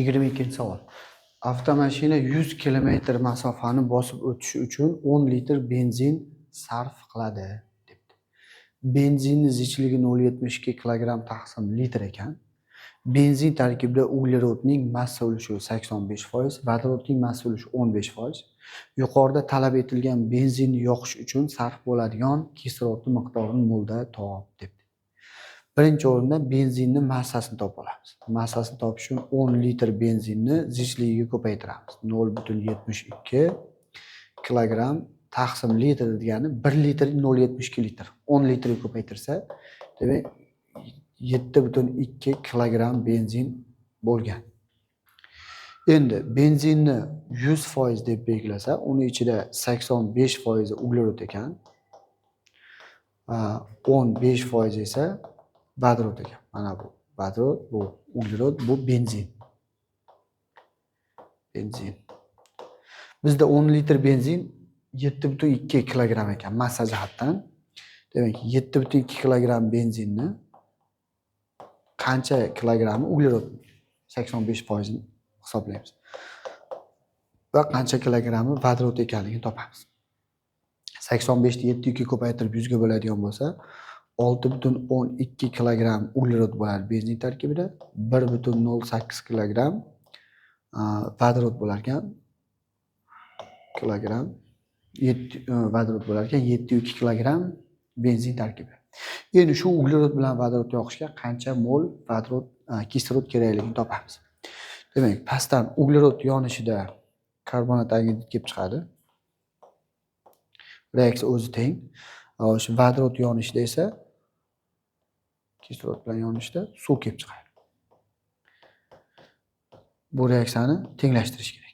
22-savol. Avtomashina 100 kilometr masofani bosib o'tishi uchun 10 litr benzin sarf qiladi debdi. Benzinning zichligi 0,72 kilogramm taqsim litr ekan. Benzin tarkibida uglerodning massa ulushi 85%, vodorodning massa ulushi 15%. Yuqorida talab etilgan benzinni yoqish uchun sarf bo'ladigan kislorodning miqdorini molda top debdi. Birinchi o'rinda benzinning massasini topib olamiz. Massasini topish uchun 10 litr benzinni zichligiga ko'paytiramiz. 0,72 kilogramm taqsim litr degani 1 litr 0,72 litr. 10 litrga ko'paytirsa, demak 7,2 kilogramm benzin bo'lgan. Endi benzinni 100% deb belgilasa, uni ichida 85% uglerod ekan. 15% esa vodorod ekan. Mana bu vodorod, bu uglerod, bu benzin. Bizda 10 litr benzin 7,2 kilogramm ekan massa jihatdan. Demak, 7,2 kilogramm benzinni qancha kilogrammi uglerod 85% ni hisoblaymiz. Va qancha kilogrammi vodorod ekanligini topamiz. 85 ni 7 ga ko'paytirib 100 ga bo'ladigan bo'lsa, 6,12 kilogramm uglerod bo'ladi benzin tarkibida, 1,08 kilogramm vodorod bo'lar ekan. Vodorod bo'lar ekan 7,2 kilogramm benzin tarkibi. Endi shu uglerod bilan vodorod yoqishga qancha mol vodorod kislorod kerakligini topamiz. Demak, pastdan uglerod yonishida karbonat angidrid kelib chiqadi. Reaksiya o'zi teng. Shu vodorod yonishida esa kislorod bilan yonishda suv kelib chiqadi. Bu reaksiyani tenglashtirish kerak.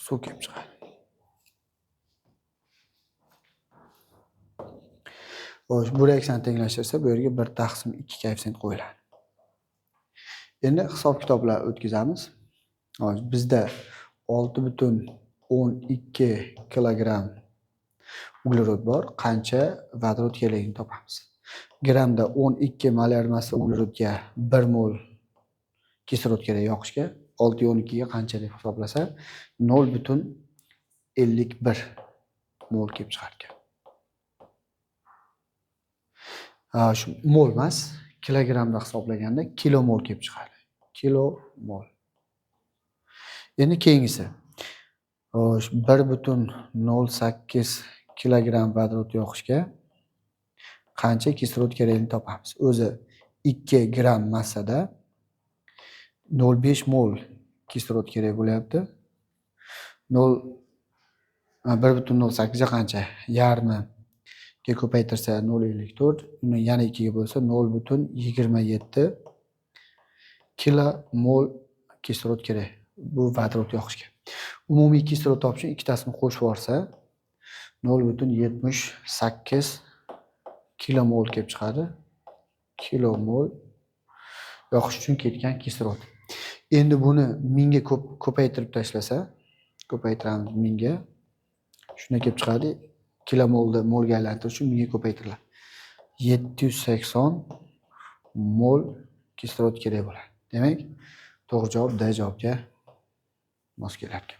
Suv kelib chiqadi. Bu reaksiyani tenglashtirsa, bu yerga 1/2 koeffitsient qo'yiladi. Endi hisob-kitoblar o'tkazamiz. Bizda 6,12 kilogramm uglerod bor, qancha vodorod kerakligini topamiz. Grammda 12 molar massa uglerodga 1 mol kislorod kerak yoqishga, 6,12 ga qancha deb hisoblasa, 0,51 mol kelib chiqar ekan. Shu mol emas, kilogrammda hisoblaganda kilomol kelib chiqadi. Kilomol. Endi keyingisi. 1,08 kilogramm vodorod yoqishga qancha kislorod kerakligini topamiz. O'zi 2 gramm massada 0,5 mol kislorod kerak bo'lyapti. 1,08 ga qancha? Yarmi ga ko'paytirsa 0,54, uni yana 2 ga bo'lsa 0,27 kilomol kislorod kerak bu vodorod yoqishga. Umumiy kislorod topish uchun ikkitasini qo'shib yuborsa 0,78 kilomol kelib chiqadi. Kilomol yoqish uchun ketgan kislorod. Endi buni mingga ko'paytirib tashlasa, ko'paytiramiz mingga. Shuna kelib chiqadi. Kilomolni molga aylantirish uchun mingga ko'paytiriladi. 780 mol kislorod kerak bo'ladi. Demak, to'g'ri javob D javobga mos kelar ekan.